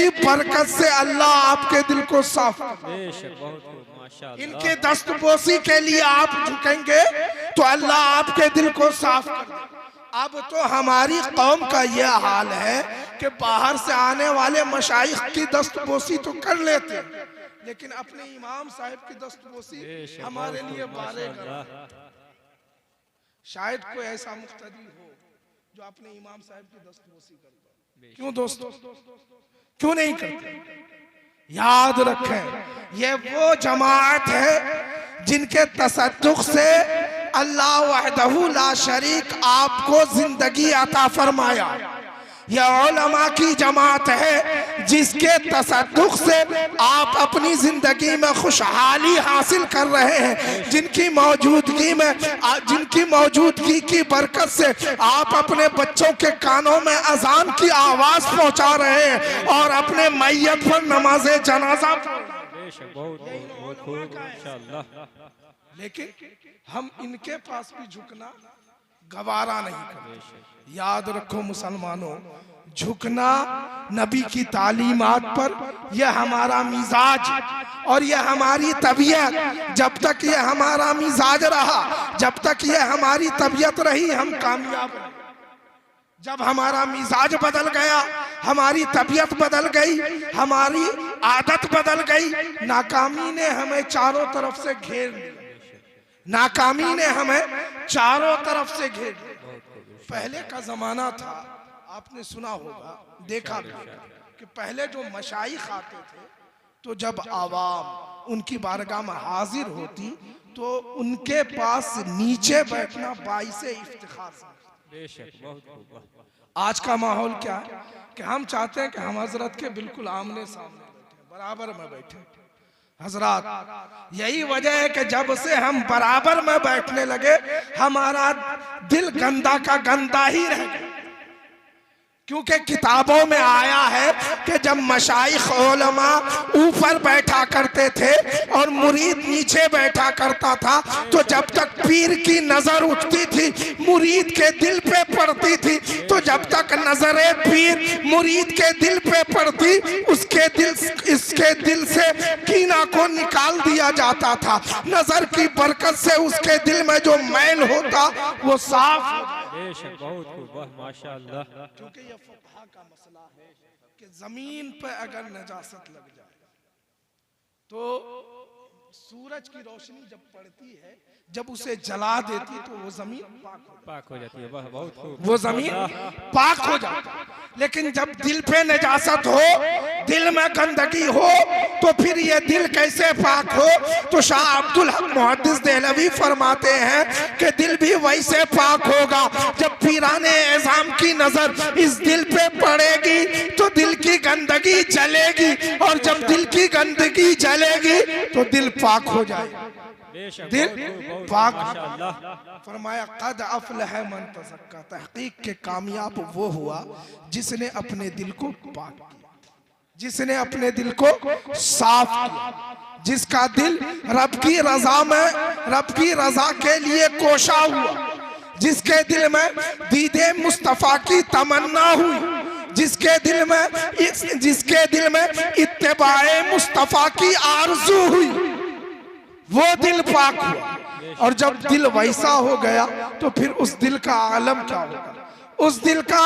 की बरकत से अल्लाह आपके दिल को साफ कर। इनके दस्तबोसी के लिए आप झुकेंगे तो अल्लाह आपके दिल को साफ कर। अब तो हमारी कौम का यह हाल है कि बाहर से आने वाले मशाइख की दस्तबोसी तो कर लेते हैं, लेकिन अपने इमाम साहब की दस्तबोसी हमारे लिए बारे कर। शायद कोई ऐसा मुख्तदी हो जो अपने इमाम साहब की दस्तबोसी करता। क्यों दोस्तों, क्यों नहीं करते? याद रखें, ये वो जमात है जिनके तसद्दुक से अल्लाह वहदहू ला शरीक आपको जिंदगी अता फरमाया। यह उलमा की जमात है जिसके तसद्दुक से आप अपनी जिंदगी में खुशहाली हासिल कर रहे हैं, जिनकी मौजूदगी की बरकत से आप अपने बच्चों के कानों में अजान की आवाज पहुंचा रहे हैं और अपने मैयत पर नमाज़े जनाजा। लेकिन हम इनके पास भी झुकना गवारा नहीं करते। याद रखो मुसलमानों, झुकना नबी की तालीमात पर यह हमारा मिजाज और यह हमारी तबीयत। जब तक यह हमारा मिजाज रहा, जब तक यह हमारी तबीयत रही, हम कामयाब रहे। जब हमारा मिजाज बदल गया, हमारी तबीयत बदल गई, हमारी आदत बदल गई, नाकामी ने हमें चारों तरफ से घेर लिया। नाकामी ने हमें चारों तरफ से घेर लिया। पहले का जमाना था, आपने सुना होगा, देखा भी कि पहले जो मशाइख आते थे तो जब आवाम उनकी बारगाह में हाजिर होती तो उनके पास नीचे बैठना बाइसे इफ्तिखार समझते। आज का माहौल क्या है कि हम चाहते हैं कि हम हजरत के बिल्कुल आमने सामने बैठे, बराबर में बैठे। हजरत, यही वजह है कि जब से हम बराबर में बैठने लगे हमारा दिल गंदा का गंदा ही रह गया। क्योंकि किताबों में आया है कि जब मशाइख उलमा ऊपर बैठा करते थे और मुरीद नीचे बैठा करता था, तो जब तक पीर की नजर उठती थी मुरीद के दिल पे पड़ती थी, तो जब तक नजरे पीर मुरीद के दिल पे पड़ती इसके दिल से कीना को निकाल दिया जाता था। नजर की बरकत से उसके दिल में जो मैल होता वो साफ हो। माशाअल्लाह। क्योंकि ये फुक़हा का मसला है कि जमीन पर अगर नजासत लग जाए तो सूरज की रोशनी जब पड़ती है, जब उसे जला देती तो वो जमीन पाक हो जाती है। बहुत वो जमीन पाक हो जाती है। लेकिन जब दिल पे नजासत हो, दिल में गंदगी हो, तो फिर ये दिल कैसे पाक हो? तो शाह अब्दुल हक मुहद्दिस देहलवी फरमाते हैं कि दिल भी वैसे पाक होगा जब पीराने एज़ाम की नजर इस दिल पे पड़ेगी तो दिल की गंदगी जलेगी, और जब दिल की गंदगी जलेगी तो दिल पाक हो जाएगा। दिल पाक। फरमाया कद अफ़लह मन तज़क्का, तहकीक के कामयाब वो हुआ जिसने अपने दिल को पाक किया, जिसने अपने दिल को साफ किया, जिसका दिल रब की रजा में, रब की रजा के लिए कोशा हुआ, जिसके दिल में दीदे मुस्तफा की तमन्ना हुई, जिसके दिल में इत्तिबाए मुस्तफा की आरज़ू हुई, वो दिल पाक हुआ। और जब दिल वैसा हो गया तो फिर उस दिल का आलम क्या होगा? उस दिल का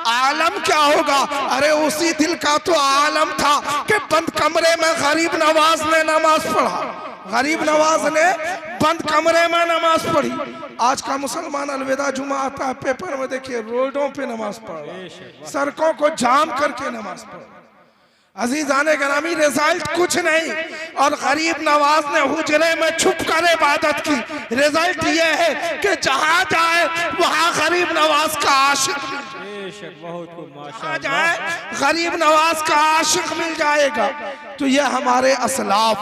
आलम क्या होगा? अरे उसी दिल का तो आलम था कि बंद कमरे में गरीब नवाज ने नमाज पढ़ा, गरीब नवाज ने बंद कमरे में नमाज पढ़ी। आज का मुसलमान अलविदा जुमा आता है, पेपर में देखिए रोडों पे नमाज पढ़ रहा, सड़कों को जाम करके नमाज पढ़ रहा। अजीजाने ग्रामी, रिजल्ट कुछ नहीं, और गरीब नवाज ने हुजरे में छुप कर इबादत की। रिजल्ट ये है कि जहां जाए वहां गरीब नवाज का आशिक, जहां जाए गरीब नवाज का आशिक मिल जाएगा। तो ये हमारे असलाफ,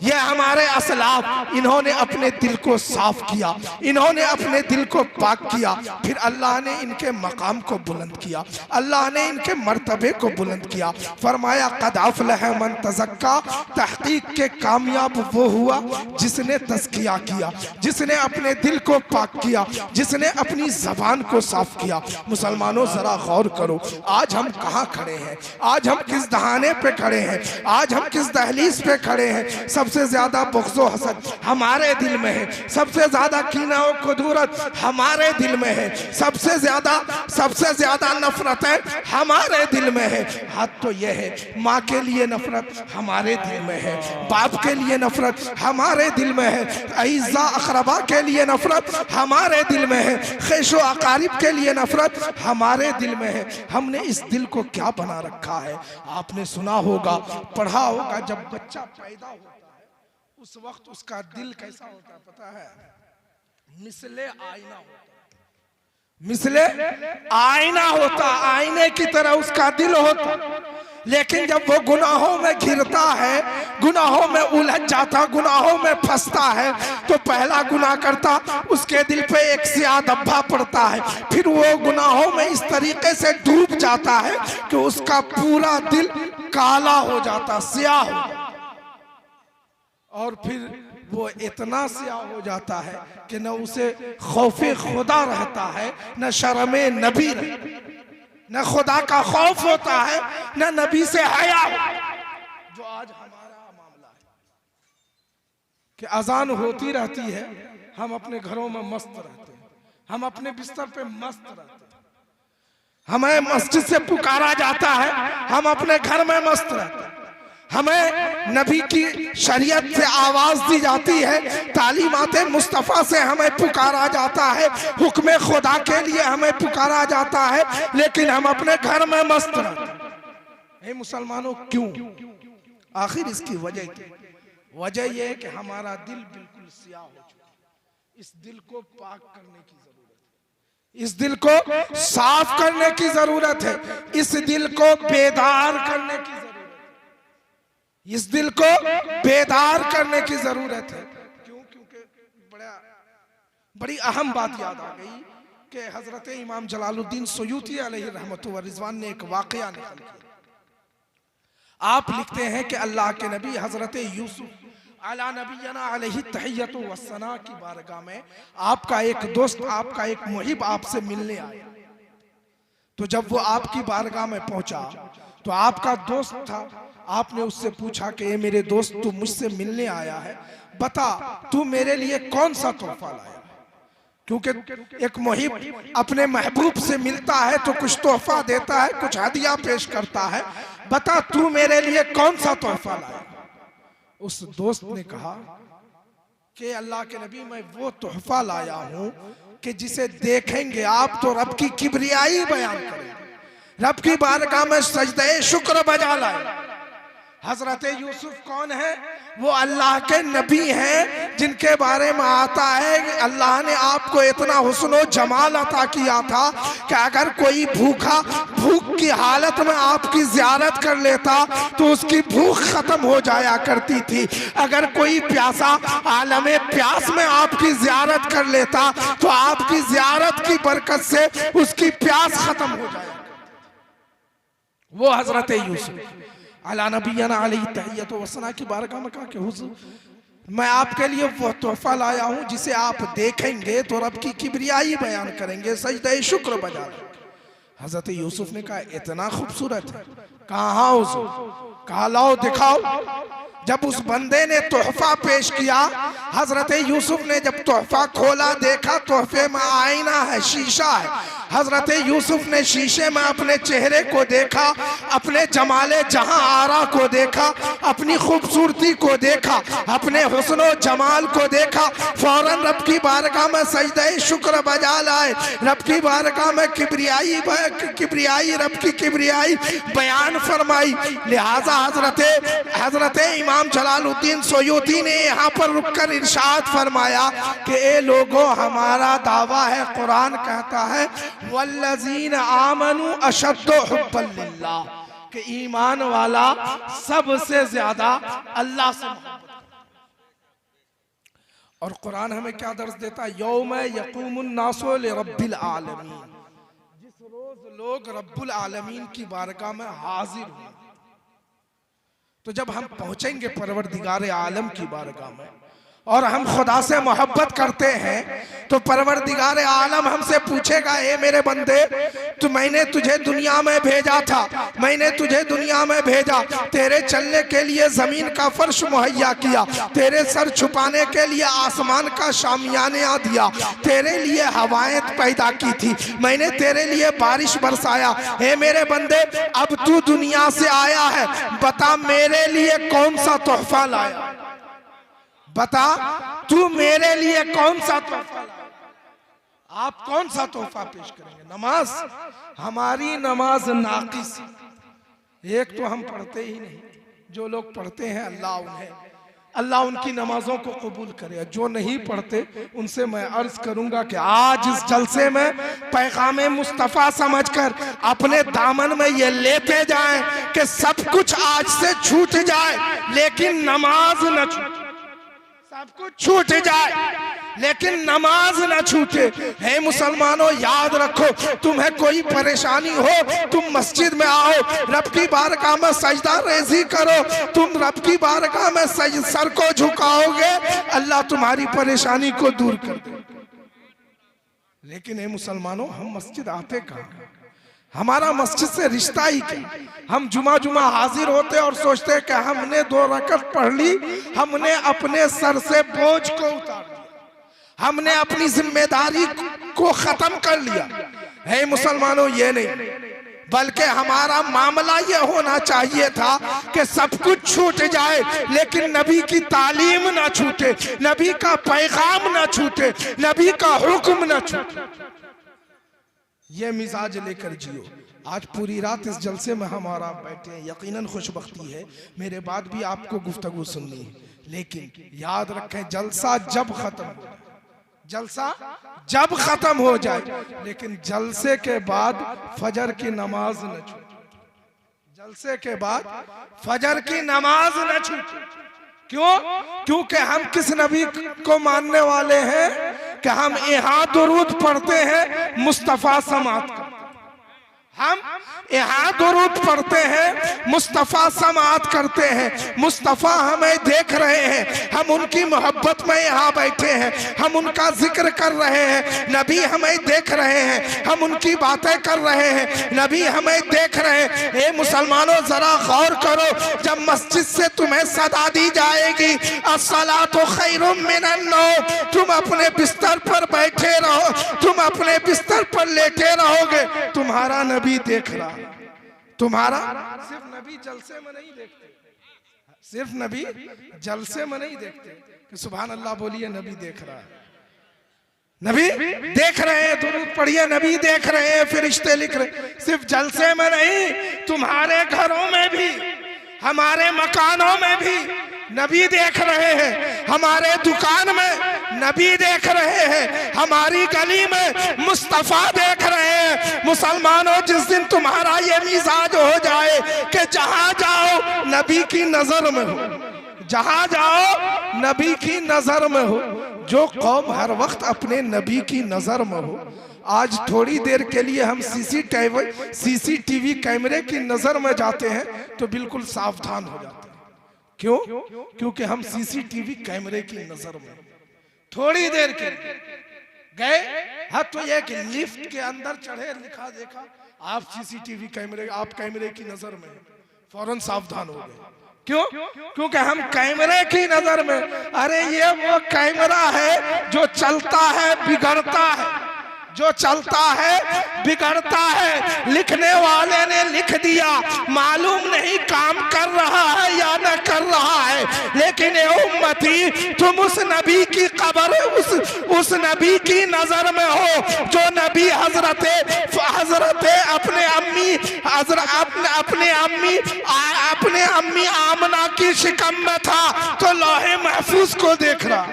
ये हमारे असलाफ, इन्होंने अपने दिल को साफ किया, इन्होंने अपने दिल को पाक किया, फिर अल्लाह ने इनके मकाम को बुलंद किया, अल्लाह ने इनके मर्तबे को बुलंद किया। फरमाया क़द अफ़लह मन तज़क्का, तहक़ीक़ के कामयाब वो हुआ जिसने तज़किया किया, जिसने अपने दिल को पाक किया, जिसने अपनी ज़बान को साफ किया। मुसलमानों जरा गौर करो, आज हम कहाँ खड़े हैं, आज हम किस दहाने पे खड़े हैं, आज हम किस दहलीज पे खड़े हैं। सबसे ज्यादा बुग़्ज़ हसद हमारे दिल में है, सबसे ज्यादा कीना और कुदूरत हमारे दिल में है, सबसे ज्यादा नफरतें हमारे दिल में है। हद तो यह है, माँ के लिए नफरत हमारे दिल में है, बाप के लिए नफरत हमारे दिल में है, अइज़ा अक़रबा के लिए नफरत हमारे दिल में है, ख़ैशो अकारिब के लिए नफरत हमारे दिल में है। हमने इस दिल को क्या बना रखा है? आपने सुना होगा, पढ़ा होगा, जब बच्चा पैदा होता है उस वक्त उसका दिल कैसा होता है पता है? मिसले आईना होता है, मिसले आईना होता, आईने की तरह उसका दिल होता। लेकिन जब वो गुनाहों में घिरता है, गुनाहों में उलझ जाता, गुनाहों में फंसता है, तो पहला गुनाह करता, उसके दिल पे एक स्याह धब्बा पड़ता है, फिर वो गुनाहों में इस तरीके से डूब जाता है कि उसका पूरा दिल काला हो जाता, स्याह हो जाता, और फिर वो इतना स्याह हो जाता है कि न उसे खौफे खुदा रहता है, न शर्मे नबी रहता है, न खुदा का खौफ होता है, न नबी से हया होता है। जो आज हमारा मामला है कि अजान होती रहती है, हम अपने घरों में मस्त रहते हैं, हम अपने बिस्तर पे मस्त रहते हैं, हमें मस्जिद से पुकारा जाता है, हम अपने घर में मस्त रहते हैं, हमें नबी की शरीयत से आवाज दी जाती है, तालीमाते मुस्तफ़ा से हमें पुकारा जाता है, हुक्म खुदा के लिए हमें पुकारा जाता है, लेकिन हम अपने घर में मस्त रहते हैं। मुसलमानों क्यों? आखिर इसकी वजह क्या? वजह यह है कि हमारा दिल बिल्कुल स्याह हो चुका है। इस दिल को पाक करने की जरूरत है, इस दिल को साफ करने की जरूरत है, इस दिल को बेदार करने की जरूरत है, इस दिल को बेदार करने की जरूरत है। क्यों? क्योंकि बड़ी अहम बात याद आ गई कि हजरत इमाम जलालुद्दीन सुयूती अलैहि रहमतु व रिज़वान ने एक वाक़या नक़ल किया। आप लिखते हैं कि अल्लाह के नबी हजरत यूसुफ अला नबीना अलैहि तहियतु वस्सना की बारगाह में आपका एक दोस्त, आपका एक मुहिब आपसे मिलने आया। तो जब वो आपकी बारगाह में पहुंचा तो आपका दोस्त था, आपने उससे पूछा कि ये मेरे दोस्त, तू मुझसे मिलने आया है, बता तू मेरे लिए कौन सा तोहफा लाया? क्योंकि एक मुहिब अपने महबूब से मिलता है तो कुछ तोहफा देता है, कुछ हदिया पेश करता है, बता तू मेरे लिए कौन सा तोहफा लाया? उस दोस्त ने कहा कि अल्लाह के नबी, मैं वो तोहफा लाया हूं कि जिसे देखेंगे आप तो रब की किबरियाई बयान करेंगे, रब की बारगाह में सजदे शुक्र बजा लाए। हजरत यूसुफ कौन है? वो अल्लाह के नबी हैं, जिनके बारे में आता है कि अल्लाह ने आपको इतना हुस्न और जमाल अता किया था कि अगर कोई भूखा भूख की हालत में आपकी ज़ियारत कर लेता तो उसकी भूख खत्म हो जाया करती थी, अगर कोई प्यासा आलमे प्यास में आपकी ज़ियारत कर लेता तो आपकी ज़ियारत की बरकत से उसकी प्यास खत्म हो जाया करती थी। वो हजरत यूसुफ अला नबीना अलैहि तहियतु वस्सना की बारगाह में कहा कि हुजूर, मैं आपके लिए वो तोहफा लाया हूँ जिसे आप देखेंगे तो रब की किबरियाई बयान करेंगे, सजदे शुक्र बजा लेंगे। हजरत यूसुफ ने कहा इतना खूबसूरत है? कहा हुजूर? कहा लाओ दिखाओ। जब उस बंदे ने तोहफा पेश किया, हजरत यूसुफ ने जब तोहफा खोला, देखा तोहफे में आईना है, शीशा है। हजरत यूसुफ ने शीशे में अपने चेहरे को देखा, अपने जमाले जहां आरा को देखा, अपनी खूबसूरती को देखा, अपने हुस्न जमाल को देखा, फौरन रब की बारगाह में सजदे शुक्र बजा लाए, रब की बारगाह में किबरियाई रब की किबरियाई बयान फरमाई। लिहाजा हजरत इमाम जलालुद्दीन सुयूती ने यहाँ पर रुककर इरशाद फरमाया कि ए लोगों, हमारा दावा है, कुरान कहता है वल्लज़ीन आमनू अशद्दु हुब्बन लिल्लाह, कि ईमान वाला सबसे ज्यादा अल्लाह से मोहब्बत, और कुरान हमें क्या दर्स देता है, यौम यक़ूमुन नासु लिरब्बिल आलमीन, जिस रोज लोग रब्बुल आलमीन की बारगाह में हाजिर होंगे। तो जब हम पहुंचेंगे परवरदिगार आलम की बारगाह में और हम खुदा से मोहब्बत करते हैं, तो परवरदिगार आलम हमसे पूछेगा, ए मेरे बंदे, तो मैंने तुझे दुनिया में भेजा था, मैंने तुझे दुनिया में भेजा, तेरे चलने के लिए जमीन का फर्श मुहैया किया, तेरे सर छुपाने के लिए आसमान का शामियाना दिया, तेरे लिए हवाएं पैदा की थी, मैंने तेरे लिए बारिश बरसाया। हे मेरे बंदे, अब तू दुनिया से आया है, बता मेरे लिए कौन सा तोहफा लाया, बता तू मेरे लिए कौन सा तोहफा लाया। आप कौन सा तोहफा पेश करेंगे? नमाज, हमारी नमाज नाकिस, एक तो हम पढ़ते ही नहीं, जो लोग पढ़ते हैं अल्लाह उनकी नमाजों को कबूल करे, जो नहीं पढ़ते उनसे मैं अर्ज करूंगा कि आज इस जलसे में पैगाम मुस्तफ़ा समझकर अपने दामन में ये लेते जाएं कि सब कुछ आज से छूट जाए लेकिन नमाज न छूटे, सब कुछ छूट जाए लेकिन नमाज न छूटे। हे मुसलमानों, याद रखो, तुम्हें कोई परेशानी हो, तुम मस्जिद में आओ, रब की बारगाह में सजदा रेज़ी करो, तुम रब की बारगाह में सर को झुकाओगे, अल्लाह तुम्हारी परेशानी को दूर कर दे। लेकिन हे मुसलमानों, हम मस्जिद आते कहाँ? हमारा मस्जिद से रिश्ता ही क्या? हम जुमा हाजिर होते और सोचते कि हमने 2 रकअत पढ़ ली, हमने अपने सर से बोझ को उतार दिया, हमने अपनी जिम्मेदारी को खत्म कर लिया। है मुसलमानों, ये नहीं, बल्कि हमारा मामला ये होना चाहिए था कि सब कुछ छूट जाए लेकिन नबी की तालीम ना छूटे, नबी का पैगाम ना छूटे, नबी का हुक्म ना छूटे। ये मिजाज लेकर जियो। आज पूरी रात इस जलसे में हम और आप बैठे हैं, यकीनन खुशबख्ती है, मेरे बाद भी आपको गुफ्तगू सुननी है, लेकिन याद रखें, जलसा जब खत्म हो जाए, जलसा जब खत्म हो जाए, लेकिन जलसे के बाद फजर की नमाज न छूटे, जलसे के बाद फजर की नमाज न छूटे। क्यों? क्योंकि हम किस नबी को मानने वाले हैं कि हम यहाँ दुरूद पढ़ते हैं, मुस्तफ़ा समात करते हैं, हम यहाँ दुरूद पढ़ते हैं, मुस्तफ़ा समात करते हैं, मुस्तफ़ा हमें देख रहे हैं, हम उनकी मोहब्बत में यहाँ बैठे हैं, हम उनका जिक्र कर रहे हैं, नबी हमें देख रहे हैं, हम उनकी बातें कर रहे हैं, नबी हमें देख रहे हैं। ए मुसलमानों, जरा गौर करो, जब मस्जिद से तुम्हें सदा दी जाएगी, अस्सलातु खैरुम मिनन नौम, तुम अपने बिस्तर पर बैठे रहो, तुम अपने बिस्तर पर लेटे रहोगे, तुम्हारा नबी देख रहा है, तुम्हारा। सिर्फ नबी जलसे में नहीं देखते, सिर्फ नबी जलसे में नहीं देखते कि सुभान अल्लाह बोलिए, नबी देख रहा है, नबी देख रहे हैं, दुरूद पढ़िए, नबी देख रहे हैं, फरिश्ते लिख रहे। सिर्फ जलसे में नहीं, तुम्हारे घरों में भी, हमारे मकानों में भी नबी देख रहे हैं, हमारे दुकान में नबी देख रहे हैं, हमारी गली में मुस्तफ़ा देख रहे हैं। मुसलमानों, जिस दिन तुम्हारा ये मिजाज हो जाए कि जहां जाओ नबी की नजर में हो, जहां जाओ नबी की नजर में हो, जो कौम हर वक्त अपने नबी की नजर में हो, आज थोड़ी देर के लिए हम सीसीटीवी कैमरे की नजर में जाते हैं तो बिल्कुल सावधान हो जाते हैं। क्यों? क्योंकि हम सीसीटीवी कैमरे की नजर में थोड़ी देर के गए, हाँ, तो ये कि लिफ्ट के अंदर चढ़े, लिखा देखा आप सीसीटीवी कैमरे, आप कैमरे की नजर में, फौरन सावधान हो गए। क्यों? क्योंकि हम कैमरे की नजर में, अरे ये वो कैमरा है जो चलता है बिगड़ता है, जो चलता है बिगड़ता है। लिखने वाले ने लिख दिया, मालूम नहीं काम कर रहा है या न कर रहा है, लेकिन ए उम्मती, तुम उस नबी की कब्र, उस नबी की नजर में हो जो नबी हजरत अपने अम्मी आमना की शिकम में था तो लौहे महफूज को देख रहा,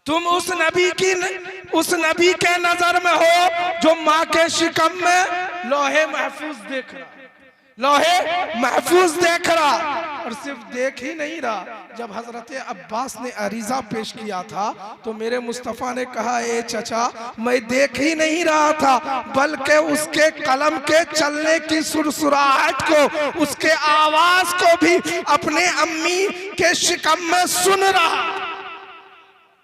तुम उस नबी के नजर में हो जो माँ के शिकम में लोहे महफूज देख रहा, लोहे महफूज देख रहा। और सिर्फ देख ही नहीं रहा, जब हजरत अब्बास ने अरीजा पेश किया था तो मेरे मुस्तफ़ा ने कहा, ए चचा मैं देख ही नहीं रहा था बल्कि उसके कलम के चलने की सुरसुराहट को, उसके आवाज को भी अपने अम्मी के शिकम में सुन रहा।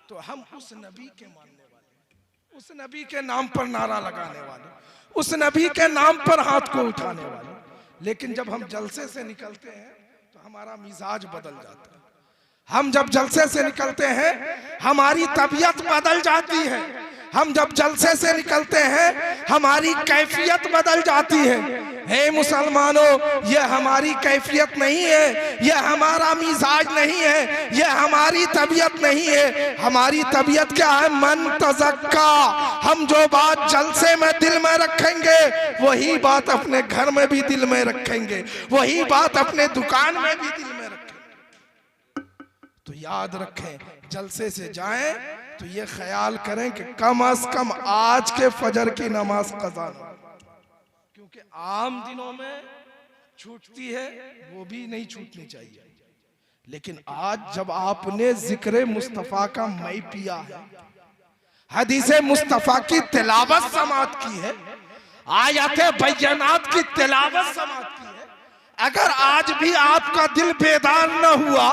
तो हम उस नबी के मानने वाले, उस नबी के नाम पर नारा लगाने वाले, उस नबी के नाम पर हाथ को उठाने वाले। लेकिन जब हम जलसे से निकलते हैं तो हमारा मिजाज बदल जाता है। हम जब जलसे से निकलते हैं हमारी तबीयत बदल जाती है। हम जब जलसे से निकलते हैं हमारी कैफियत बदल जाती है। हे मुसलमानों, ये हमारी कैफियत नहीं है, ये हमारा मिजाज नहीं है, ये हमारी तबीयत नहीं है। हमारी तबीयत क्या है? मन तज़क्का। हम जो बात जलसे में दिल में रखेंगे वही बात अपने घर में भी दिल में रखेंगे, वही बात अपने दुकान में भी दिल में रखेंगे। तो याद रखें, जलसे से जाएं तो ये ख्याल करें कि कम अज कम आज के फजर की नमाज कज़ा हो, क्योंकि आम दिनों में छूटती है, वो भी नहीं छूटनी चाहिए। लेकिन आज जब आपने जिक्र मुस्तफ़ा का मई पिया है, हदीसे मुस्तफ़ा की तिलावत समात की है, आयते बैयनात की तिलावत समात की है, अगर आज भी आपका दिल बेदार न हुआ,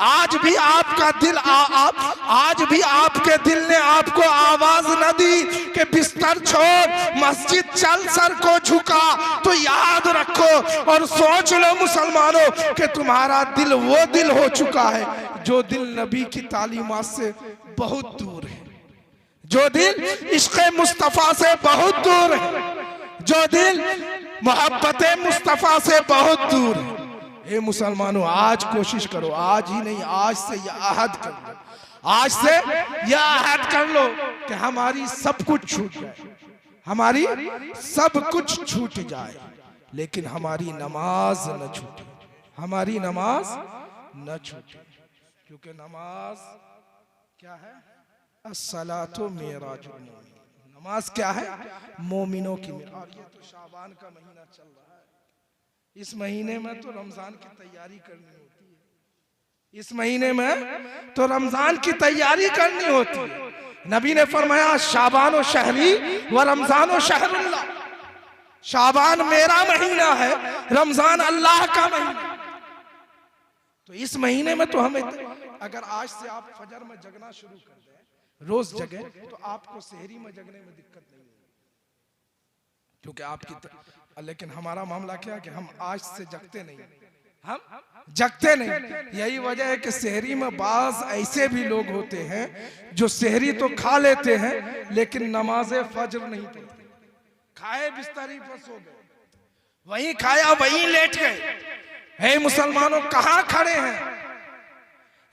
आज भी आपका दिल आज भी आपके दिल ने आपको आवाज न दी कि बिस्तर छोड़ मस्जिद चल, सर को झुका, तो याद रखो और सोच लो मुसलमानों कि तुम्हारा दिल वो दिल हो चुका है जो दिल नबी की तालीमात से बहुत दूर है, जो दिल इश्क़ मुस्तफ़ा से बहुत दूर है, जो दिल मोहब्बत मुस्तफ़ा से बहुत दूर है। ए मुसलमानों, आज कोशिश करो, आज ही नहीं, आज से यह अहद कर लो, आज से यह अहद कर लो कि हमारी सब कुछ छूट जाए, हमारी सब कुछ छूट जाए, लेकिन हमारी नमाज न छूटे, हमारी नमाज न छूटे। क्योंकि नमाज क्या है? अस्सलातु मेराजुल मोमिन। नमाज क्या है? मोमिनों की। और ये तो शाबान का महीना चल रहा है, इस महीने में तो रमजान की तैयारी करनी होती है, इस महीने में तो रमजान की तैयारी करनी होती है। नबी ने फरमाया, शाबान व शहरी व रमजान व शहरुल्लाह। शाबान मेरा महीना है, रमजान अल्लाह का महीना। तो इस महीने में तो हमें, अगर आज से आप फजर में जगना शुरू कर दें, रोज जगे, तो आपको सहरी में जगने में दिक्कत नहीं होगी, क्योंकि आपकी लेकिन हमारा मामला क्या है कि हम आज से जगते नहीं, हम जगते नहीं। यही वजह है कि सहरी में बाज ऐसे भी लोग होते हैं जो सहरी तो खा लेते हैं लेकिन नमाज फजर नहीं पढ़ते, खाए बिस्तरी पर सो गए, वहीं खाया वहीं लेट गए। हे मुसलमानों, कहाँ खड़े हैं?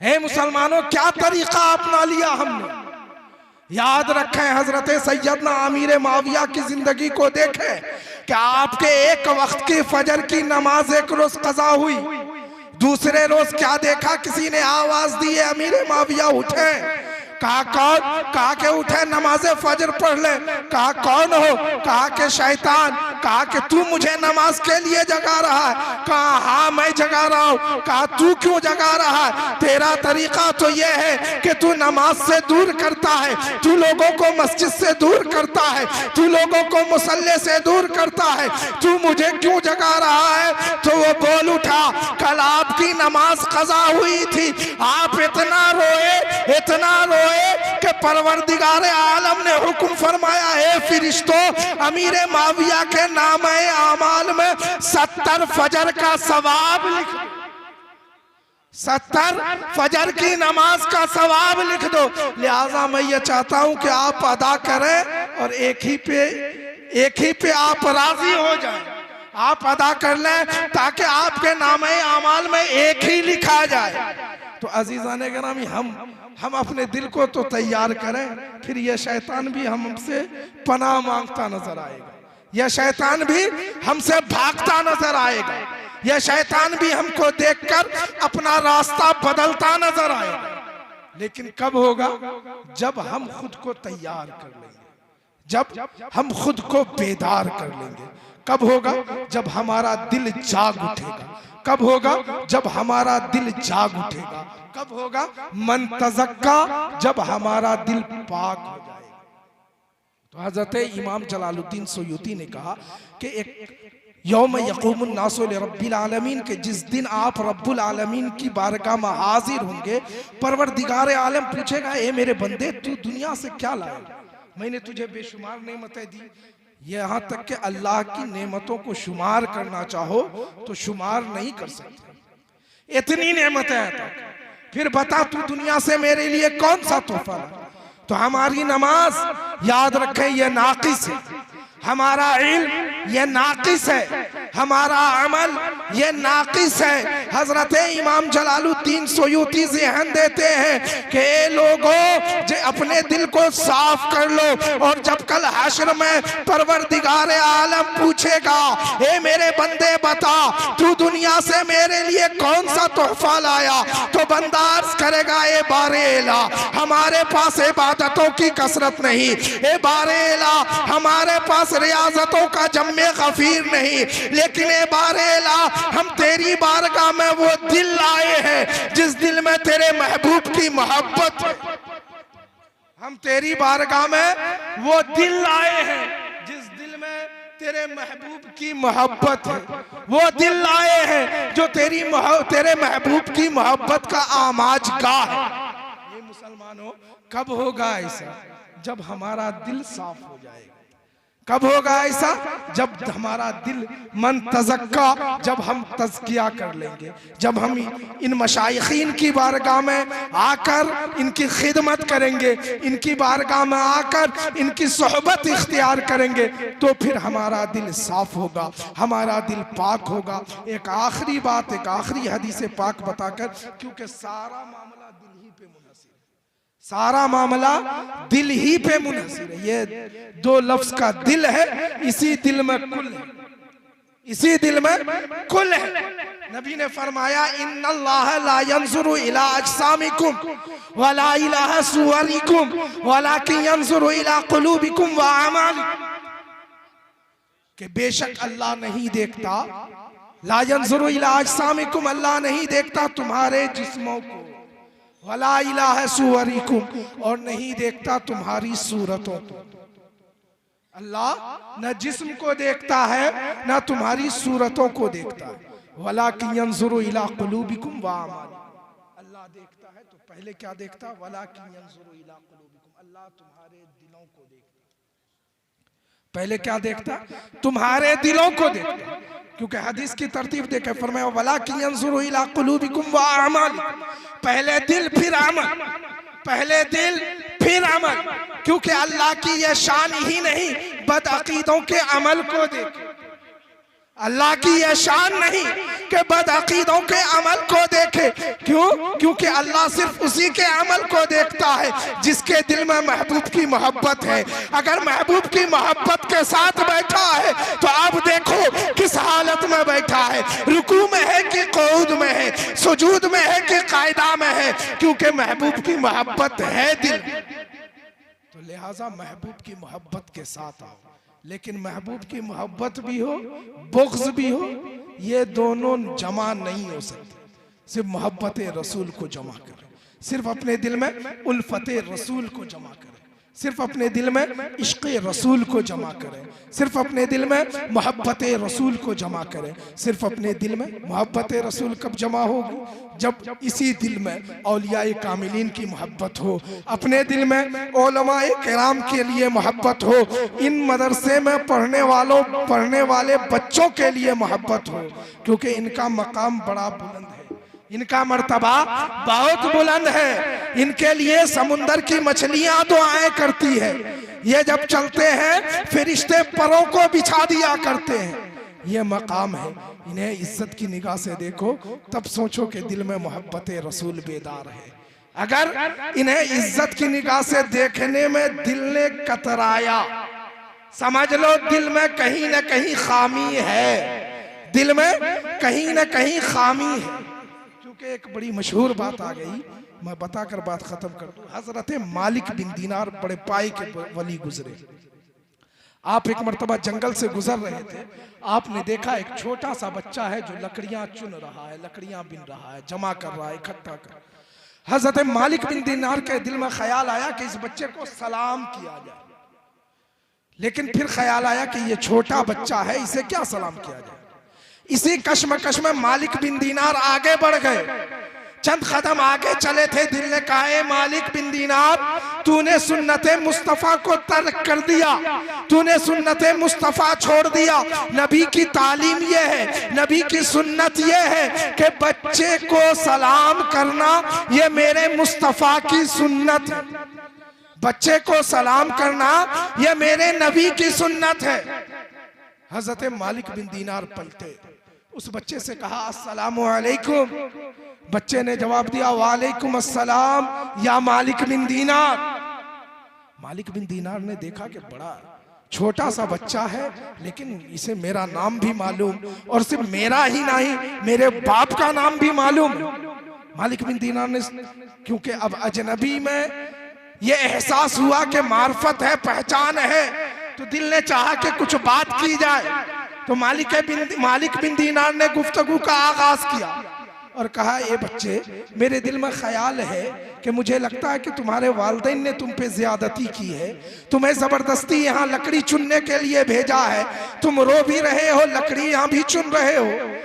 हे मुसलमानों, क्या तरीका अपना लिया हमने? याद रखें, हजरत सैयदना अमीर माविया की जिंदगी को देखें कि आपके एक वक्त की फजर की नमाज एक रोज कज़ा हुई, दूसरे रोज क्या देखा? किसी ने आवाज दी, अमीर माविया उठे। कहा कौन? कहा के उठे, नमाज फजर पढ़ ले। कहा कौन हो? कहा के शैतान। कहा कि तू मुझे नमाज के लिए जगा रहा है? कहा हाँ मैं जगा रहा हूँ। कहा तू क्यों जगा रहा है? तेरा तरीका तो ये है कि तू नमाज से दूर करता है, तू लोगों को मस्जिद से दूर करता है, तू लोगों को मुसल्ले से दूर करता है, तू मुझे क्यों जगा रहा है? तो वो बोल उठा, कल आपकी नमाज कज़ा हुई थी, आप इतना रोए कि परवरदिगार आलम ने हुक्म फरमाया, है फरिश्तों, अमीर माविया के नामे आमाल में 70 फजर का सवाब लिख दो, 70 फजर की नमाज का सवाब लिख दो। लिहाजा मैं ये चाहता हूं कि आप अदा करें और एक ही पे आप राजी हो जाएं, आप अदा कर लें ताकि आपके नामे आमाल में एक ही लिखा जाए। तो अजीज़ान गिरामी, हम अपने दिल को तो तैयार करें, फिर यह शैतान भी हमसे पनाह मांगता नजर आएगा, यह शैतान भी हमसे भागता नजर आएगा, यह शैतान भी हमको देखकर अपना रास्ता बदलता नजर आएगा। लेकिन कब होगा? जब हम खुद को तैयार कर लेंगे, जब हम खुद को बेदार कर लेंगे। कब होगा? जब हमारा दिल जाग उठेगा। कब होगा? जब हमारा दिल जाग उठेगा। कब होगा? मन तज़क्का, जब हमारा दिल पाक हो जाएगा। तो हजरत इमाम जलालुद्दीन सुयूती ने कहा कि एक यौम यक़ूमुन नासु लिरब्बिल आलमीन, के जिस दिन आप रब्बुल आलमीन की बारगाह में हाजिर होंगे, परवरदिगार आलम पूछेगा, ए मेरे बंदे, तू दुनिया से क्या लाया? मैंने तुझे बेशुमार नेमतें दी, यहाँ तक कि अल्लाह की नेमतों को शुमार करना चाहो तो शुमार नहीं कर सकते, इतनी नेमतें हैं। फिर बता तू दुनिया से मेरे लिए कौन सा तोहफा लाया? तो हमारी नमाज, याद रखें, ये नाकिस है। हमारा इल्म ये नाकिस है, हमारा अमल ये नाकिस है। हजरत इमाम जलालुद्दीन सुयूती ज़हन देते हैं कि लोगों, जो अपने दिल को साफ कर लो, और जब कल हश्र में परवरदिगार आलम पूछेगा, ए मेरे बंदे बता तू दुनिया से मेरे लिए कौन सा तोहफा लाया, तो बंदा अर्ज करेगा, ए बारेला, हमारे पास इबादतों की कसरत नहीं, ए बारेला, हमारे पास रियाजतों का जम्मे गफीर नहीं, लेकिन ए बारेला, हम तेरी बारगाह में वो दिल लाए हैं जिस दिल में तेरे महबूब की मोहब्बत है। हम तेरी बारगाह में वो दिल लाए हैं जिस दिल में तेरे महबूब की मोहब्बत है। वो दिल लाए हैं जो तेरे महबूब की मोहब्बत का आमाज गाह है। ये मुसलमानों, कब होगा ऐसा? जब हमारा दिल साफ हो जाएगा। कब होगा ऐसा? जब हमारा दिल मन तज़क्का, जब हम तज़किया कर लेंगे, जब हम इन मशाइखीन की बारगाह में आकर इनकी खिदमत करेंगे, इनकी बारगाह में आकर इनकी सोहबत इख्तियार करेंगे, तो फिर हमारा दिल साफ होगा, हमारा दिल पाक होगा। एक आखिरी बात, एक आखिरी हदीस पाक बताकर, क्योंकि सारा मामला दिल ही पे मुनहसिर है, सारा मामला दिल ही पे मुनहसिर है। ये दो लफ्ज का दिल है, इसी दिल में कुल है, इसी दिल में कुल है। नबी ने फरमाया, इन्नल्लाह ला यंजुरु इला अजसामिकुम वला इला सुवरिकुम वलाकिन यंजुरु इला कुलूबिकुम व अमालिकुम, कि बेशक अल्लाह नहीं देखता, ला यंजुरु इला अजसामिकुम, अल्लाह नहीं देखता तुम्हारे जिस्मों को, वला इलाहा सुवरिकुम, और नहीं देखता तुम्हारी सूरतों को। अल्लाह न जिस्म को देखता है न तुम्हारी सूरतों को देखता है। वलाकिन यंजुरु इला कुलूबिकुम व अमालिकुम, अल्लाह देखता है तो पहले क्या देखता? वलाकिन यंजुरु इला कुलूबिकुम, अल्लाह तुम्हारे दिलों को देखता। पहले क्या देखता? तुम्हारे दिलों को देखता, क्योंकि हदीस की तरतीब देखे फरमाया, वलाकिन यंजुरु इला कुलूबिकुम व अमालिकुम, पहले दिल फिर अमल, पहले दिल फिर अमल, क्योंकि अल्लाह की यह शान ही नहीं बदअकीदों के अमल को देखे। अल्लाह की यह शान नहीं कि बदअकीदों के अमल को देखे। क्यों? क्योंकि अल्लाह सिर्फ उसी के अमल को देखता है जिसके दिल में महबूब की मोहब्बत है। अगर महबूब की मोहब्बत के साथ बैठा है तो अब देखो किस हालत में बैठा है, रुकू में है कि क़ुऊद में है, सुजूद में है कि कायदा में है, क्योंकि महबूब की मोहब्बत है दिल। तो लिहाजा महबूब की मोहब्बत के साथ आओ, लेकिन महबूब की मोहब्बत भी हो, बुग़्ज़ भी हो, ये दोनों जमा नहीं हो सकते। सिर्फ मोहब्बत रसूल को जमा करें, सिर्फ अपने दिल में उल्फत रसूल को जमा करें, सिर्फ अपने दिल में इश्क़ रसूल को जमा करें, सिर्फ अपने दिल में मोहब्बत रसूल को जमा करें। सिर्फ अपने दिल में मोहब्बत रसूल कब जमा होगी? जब इसी दिल में औलियाए कामिलीन की मोहब्बत हो, अपने दिल में उलमाए किराम के लिए मोहब्बत हो, इन मदरसे में पढ़ने वाले बच्चों के लिए मोहब्बत हो, क्योंकि इनका मकाम बड़ा बुलंद है, इनका मर्तबा बहुत बुलंद है। इनके लिए समुंदर की मछलियां दुआएं करती है, ये जब चलते हैं फरिश्ते परों को बिछा दिया करते हैं। ये मकाम है, इन्हें इज्जत की निगाह से देखो, तब सोचो कि दिल में मोहब्बत रसूल बेदार है। अगर इन्हें इज्जत की निगाह से देखने में दिल ने कतराया, समझ लो दिल में कहीं ना कहीं खामी है, दिल में कहीं ना कहीं खामी है। क्योंकि एक बड़ी मशहूर बात आ गई, मैं बताकर बात खत्म कर दूं। हजरत मालिक बिन दीनार बड़े पाए के वली गुजरे। आप एक मर्तबा जंगल से गुजर रहे थे, आपने देखा एक छोटा सा बच्चा है जो लकड़ियां चुन रहा है, लकड़ियां बिन रहा है, जमा कर रहा है, इकट्ठा कर। हजरत मालिक बिन दीनार के दिल में ख्याल आया कि इस बच्चे को सलाम किया जाए, लेकिन फिर ख्याल आया कि ये छोटा बच्चा है, इसे क्या सलाम किया जाए। इसी कश्मकश में मालिक बिन दीनार आगे बढ़ गए। चंद कदम आगे चले थे, दिल ने कहा, ए मालिक बिन दीनार, तूने सुन्नते मुस्तफा को तर्क कर दिया, तूने सुन्नते मुस्तफा छोड़ दिया। नबी की तालीम ये है, नबी की सुन्नत ये है कि बच्चे को सलाम करना ये मेरे मुस्तफा की सुन्नत है, बच्चे को सलाम करना ये मेरे नबी की सुन्नत है। हजरत मालिक बिन दीनार पलटे, उस बच्चे से कहा, अस्सलामु अलैकुम। बच्चे ने जवाब दिया, वालेकुम अस्सलाम या मालिक बिन दीनार। मालिक बिन दीनार ने देखा कि बड़ा छोटा सा बच्चा है, लेकिन इसे मेरा नाम भी मालूम, और सिर्फ मेरा ही नहीं, मेरे बाप का नाम भी मालूम। मालिक बिन दीनार ने, क्योंकि अब अजनबी में ये एहसास हुआ कि मार्फत है, पहचान है, तो दिल ने चाहा कि कुछ बात की जाए। तो मालिक बिन दीनार ने गुफ्तगू का आगाज किया और कहा, ये बच्चे, मेरे दिल में ख्याल है कि मुझे लगता है कि तुम्हारे वालिदैन ने तुम पे ज्यादती की है, तुम्हें जबरदस्ती यहाँ लकड़ी चुनने के लिए भेजा है, तुम रो भी रहे हो, लकड़ी यहाँ भी चुन रहे हो,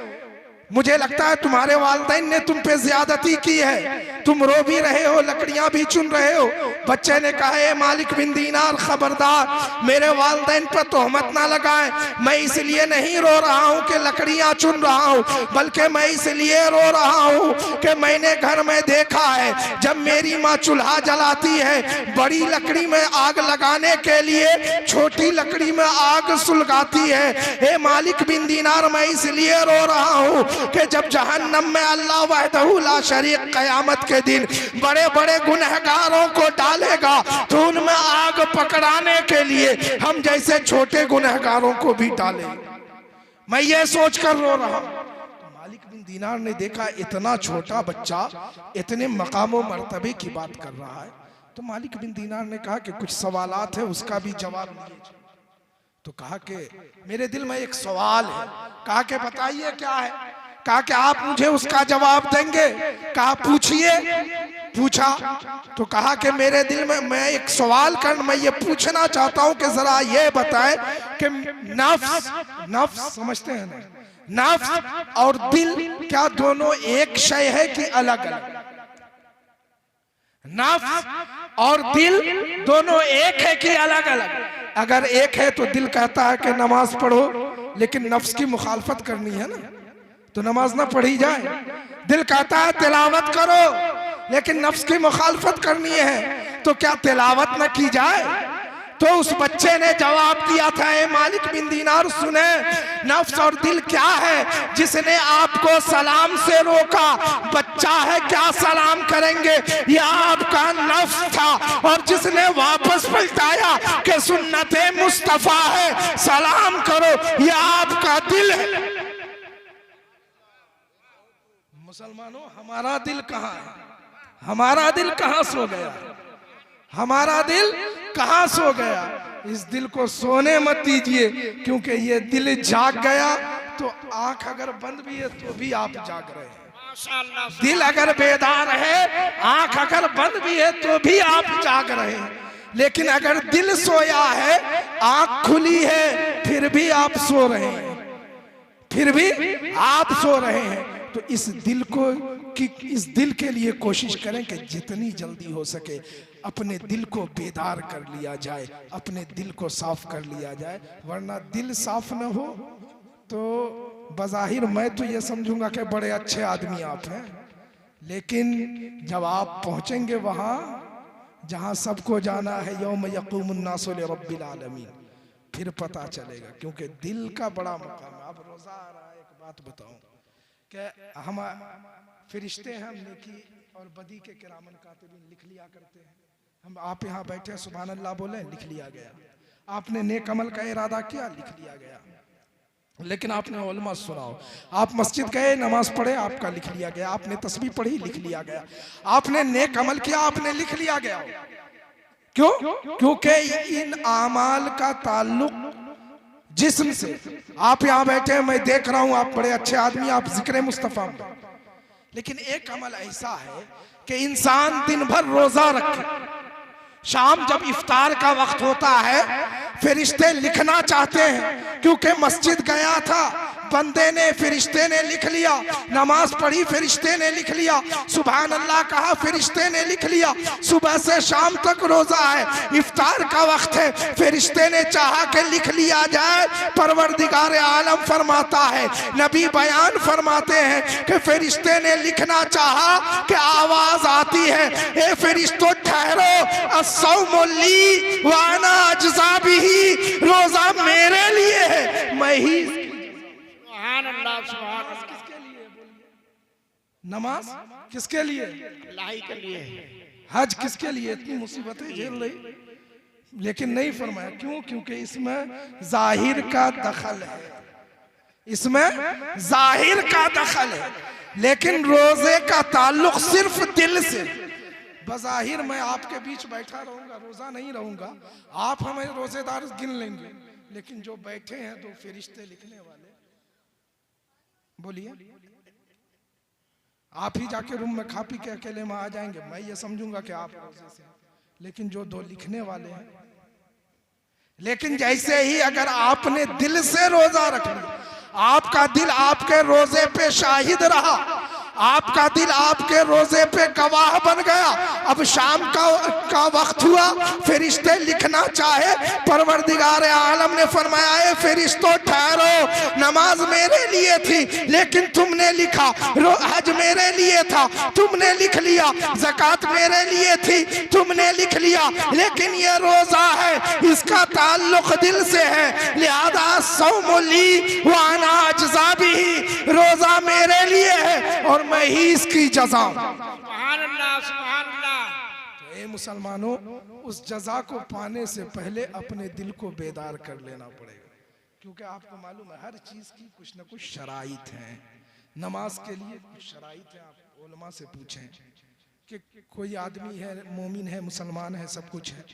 मुझे लगता है तुम्हारे वालिदैन ने तुम पे ज्यादती की है, तुम रो भी रहे हो, लकड़ियां भी चुन रहे हो। बच्चे ने कहा, ए मालिक बिन दीनार, खबरदार, मेरे वालिदैन पर तोहमत ना लगाएं, मैं इसलिए नहीं रो रहा हूं कि लकड़ियां चुन रहा हूं, बल्कि मैं इसलिए रो रहा हूं कि मैंने घर में देखा है, जब मेरी माँ चूल्हा जलाती है, बड़ी लकड़ी में आग लगाने के लिए छोटी लकड़ी में आग सुलगाती है। ए मालिक बिन दीनार, मैं इसलिए रो रहा हूं कि जब जहन्नम में अल्लाह वहदहू ला शरीक क़यामत के दिन बड़े बड़े गुनहगारों को डालेगा, तो उनमें आग पकड़ाने के लिए हम जैसे छोटे गुनहगारों को भी डालेंगे। मैं ये सोचकर रो रहा हूं। तो मालिक बिन दीनार ने देखा इतना छोटा बच्चा इतने मकाम मर्तबे की बात कर रहा है, तो मालिक बिन दीनार ने कहा कि कुछ सवालात है, उसका भी जवाब दीजिए। तो कहा कि मेरे दिल में एक सवाल है। कहा कि बताइए क्या है। कहा कि आप मुझे उसका जवाब देंगे। कहा पूछिए। पूछा तो कहा कि मेरे दिल में मैं एक सवाल मैं ये पूछना चाहता हूं कि जरा ये बताएं कि नफ्स समझते हैं ना, नफ्स और दिल क्या दोनों एक शय है कि अलग अलग? नफ्स और दिल दोनों एक है कि अलग अलग? अगर एक है तो दिल कहता है कि नमाज पढ़ो, लेकिन नफ्स की मुखालफत करनी है ना, तो नमाज ना पढ़ी जाए। दिल कहता है तिलावत करो, लेकिन नफ्स की मुखालफत करनी है, तो क्या तिलावत ना की जाए? तो उस बच्चे ने जवाब दिया था, ए मालिक बिन दीनार सुने, नफ्स और दिल क्या है जिसने आपको सलाम से रोका? बच्चा है, क्या सलाम करेंगे? यह आपका नफ्स था, और जिसने वापस पलटाया कि सुन्नते मुस्तफा है, सलाम करो, यह आपका दिल है। मुसलमानों, हमारा दिल कहाँ है? हमारा दिल कहाँ सो गया? हमारा दिल कहाँ सो गया? इस दिल को सोने मत दीजिए, क्योंकि ये दिल जाग गया तो आंख अगर बंद भी है तो भी आप जाग रहे हैं। दिल अगर बेदार है, आंख अगर बंद भी है तो भी आप जाग रहे हैं। लेकिन अगर दिल सोया है, आंख खुली है, फिर भी आप सो रहे हैं, फिर भी आप सो रहे हैं। तो इस दिल के लिए कोशिश करें कि जितनी जल्दी हो सके अपने दिल को बेदार कर लिया जाए, अपने दिल को साफ कर लिया जाए, वरना दिल साफ न हो तो बज़ाहिर मैं तो ये समझूंगा कि बड़े अच्छे आदमी आप हैं, लेकिन जब आप पहुंचेंगे वहां जहां सबको जाना है, यौम यक़ूमुन नासु लिरब्बिल आलमीन, फिर पता चलेगा। क्योंकि दिल का बड़ा मकाम है। अब रोजा आ रहा है, एक बात बताऊं कि हम फरिश्ते हैं, हम नेकी और बदी के किरामन कातिबीन लिख लिया करते हैं। हम आप यहाँ बैठे सुभान अल्लाह बोले, लिख लिया गया। आपने नेक अमल का इरादा किया, लिख लिया गया। लेकिन आपने उलमा सुनाओ, आप मस्जिद गए, नमाज पढ़े, आपका लिख लिया गया, आपने तस्बीह पढ़ी, लिख लिया गया, आपने नेक अमल किया, आपने लिख लिया गया। क्यों? क्योंकि इन आमाल का ताल्लुक जिस्म से। आप यहाँ बैठे हैं, मैं देख रहा हूं आप बड़े अच्छे आदमी, आप जिक्र मुस्तफा में, लेकिन एक अमल ऐसा है कि इंसान दिन भर रोजा रखे, शाम जब इफ्तार का वक्त होता है फरिश्ते लिखना चाहते हैं, क्योंकि मस्जिद गया था, बंदे ने, फरिश्ते ने लिख लिया, नमाज पढ़ी, फरिश्ते ने लिख लिया, सुभान अल्लाह कहा, फरिश्ते ने लिख लिया, सुबह से शाम तक रोजा है, इफ्तार का वक्त है, फरिश्ते ने चाहा कि लिख लिया जाए। परवरदिगार आलम फरमाता है, नबी बयान फरमाते हैं कि फरिश्ते ने लिखना चाहा कि आवाज आती है, ए फरिश्तों ठहरो, अस्सौमु ली व अना अज्ज़ा बिही, रोजा मेरे लिए है, मैं ही। किसके लिए? नमाज किसके लिए? अल्लाह के लिए। हज किसके लिए? इतनी मुसीबतें झेल रही, लेकिन नहीं फरमाया। क्यों? क्योंकि इसमें जाहिर का दखल है, इसमें जाहिर का दखल है, लेकिन रोजे का ताल्लुक सिर्फ दिल से। बज़ाहिर मैं आपके बीच बैठा रहूंगा, रोजा नहीं रहूंगा, आप हमें रोजेदार गिन लेंगे, लेकिन जो बैठे हैं तो फरिश्ते लिखने वाले, बोलिए, आप ही जाके रूम में खा पी के अकेले में आ जाएंगे, मैं ये समझूंगा कि आप रोजे से, लेकिन जो दो लिखने वाले हैं। लेकिन जैसे ही अगर आपने दिल से रोजा रख लिया, आपका दिल आपके रोजे पे शाहिद रहा, आपका दिल आपके रोजे पे गवाह बन गया, अब शाम का वक्त हुआ, फरिश्ते लिखना चाहे, परवरदिगार आलम ने फरमाया, है फरिश्तों ठहरो, नमाज मेरे लिए थी लेकिन तुमने लिखा, हज मेरे लिए था तुमने लिख लिया, ज़कात मेरे लिए थी तुमने लिख लिया, लेकिन ये रोजा है, इसका ताल्लुक दिल से है, लिहाजा सौमु ली व अना अज्ज़ा बिही, रोजा मेरे लिए है और मैं ही इसकी जज़ा। सुभान अल्लाह, सुभान अल्लाह। तो ए मुसलमानों, उस जज़ा को पाने से पहले अपने दिल को बेदार कर लेना पड़ेगा, क्योंकि आपको मालूम है हर चीज की कुछ न कुछ शराइत हैं। नमाज के लिए कुछ शराइत है, आप उलमा से पूछें कि कोई आदमी है, मोमिन है, मुसलमान है, सब कुछ है,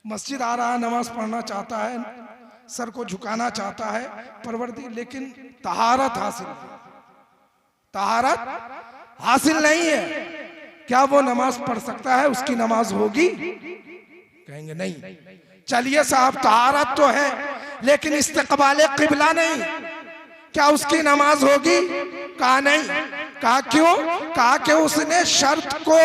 मस्जिद आ रहा है, नमाज पढ़ना चाहता है, सर को झुकाना चाहता है, परवरदिगार, लेकिन तहारत हासिल नहीं है, क्या वो नमाज पढ़ सकता है? उसकी नमाज होगी? कहेंगे नहीं। चलिए साहब, तहारत तो है लेकिन इस्तकबाले किबला नहीं, क्या उसकी नमाज होगी? कहा नहीं। कहा क्यों? कहा कि उसने शर्त को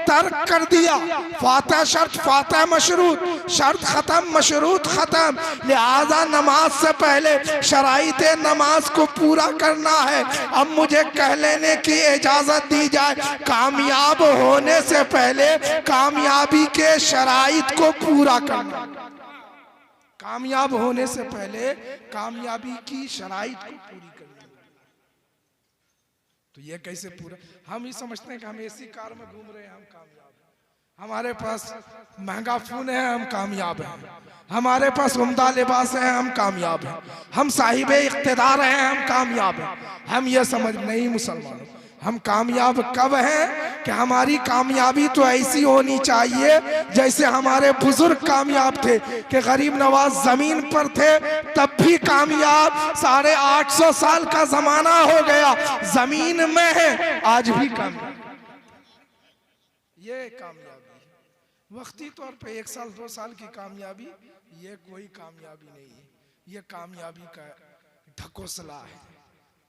तर्क कर दिया, फातह शर्त, फातह मशरूत, शर्त खत्म, मशरूत खत्म, लिहाजा नमाज से पहले शराइत नमाज को पूरा करना है। अब मुझे कह लेने की इजाजत दी जाए, कामयाब होने से पहले कामयाबी के शराइत को पूरा करना, कामयाब होने से पहले कामयाबी की शराइत को पूरी करनी। तो ये कैसे पूरा? हम ही समझते हैं कि हम एसी कार में घूम रहे हैं, हम कामयाब हैं, हमारे पास महंगा फोन है, हम कामयाब हैं, हमारे पास उम्दा लिबास है, हम कामयाब हैं, हम साहिबे इख्तिदार हैं, हम कामयाब हैं। हम ये समझ नहीं मुसलमानों, हम कामयाब कब हैं कि हमारी कामयाबी तो ऐसी होनी चाहिए जैसे हमारे बुजुर्ग कामयाब थे कि गरीब नवाज जमीन पर थे तब भी कामयाब, 850 साल का जमाना हो गया जमीन में है, आज भी कामयाब। ये कामयाबी वक्ती तौर पे 1 साल 2 साल की कामयाबी, ये कोई कामयाबी नहीं है, ये कामयाबी का ढकोसला है।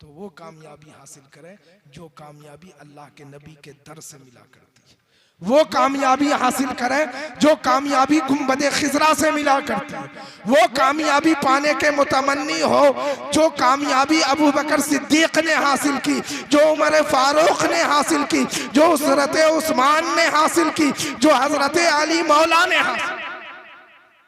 तो वो कामयाबी हासिल करें जो कामयाबी अल्लाह के नबी के दर से मिला करती है, वो कामयाबी हासिल करें जो कामयाबी गुंबदे खिजरा से मिला करती है, वो कामयाबी पाने के मुतमन्नी हो जो कामयाबी अबू बकर सिद्दीक ने हासिल की, जो उमर फारूक ने हासिल की, जो हजरत उस्मान ने हासिल की, जो हजरत अली मौला ने हासिल।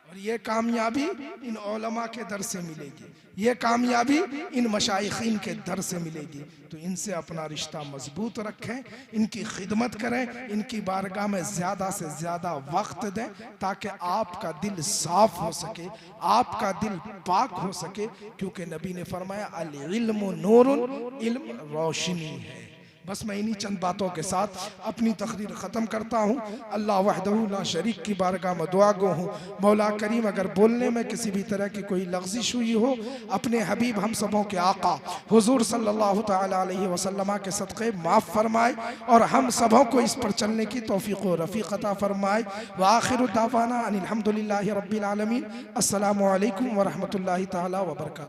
और और ये कामयाबी इन उलमा के दर से मिलेगी, ये कामयाबी इन मशाइखीन के दर से मिलेगी। तो इनसे अपना रिश्ता मजबूत रखें, इनकी खिदमत करें, इनकी बारगाह में ज़्यादा से ज़्यादा वक्त दें ताकि आपका दिल साफ हो सके, आपका दिल पाक हो सके। क्योंकि नबी ने फरमाया अल इल्मु नूरुन, इल्म रोशनी है। बस मैं इन्हीं चंद बातों के साथ अपनी तकरीर ख़त्म करता हूँ। अल्लाह वहदहू ला शरीक की बारगाह में दुआ गो हूँ, मौला करीम अगर बोलने में किसी भी तरह की कोई लग़्ज़िश हुई हो, अपने हबीब हम सबों के आका हुज़ूर सल्लल्लाहु तआला अलैहि वसल्लम के सदक़े माफ़ फरमाए और हम सबों को इस पर चलने की तौफ़ीक़ व रफ़ीक़ अता फरमाए। व आखिरु दावाना अनिल हम्दुलिल्लाहि रब्बिल आलमीन। अस्सलामु अलैकुम व रहमतुल्लाहि तआला व बरकातहू।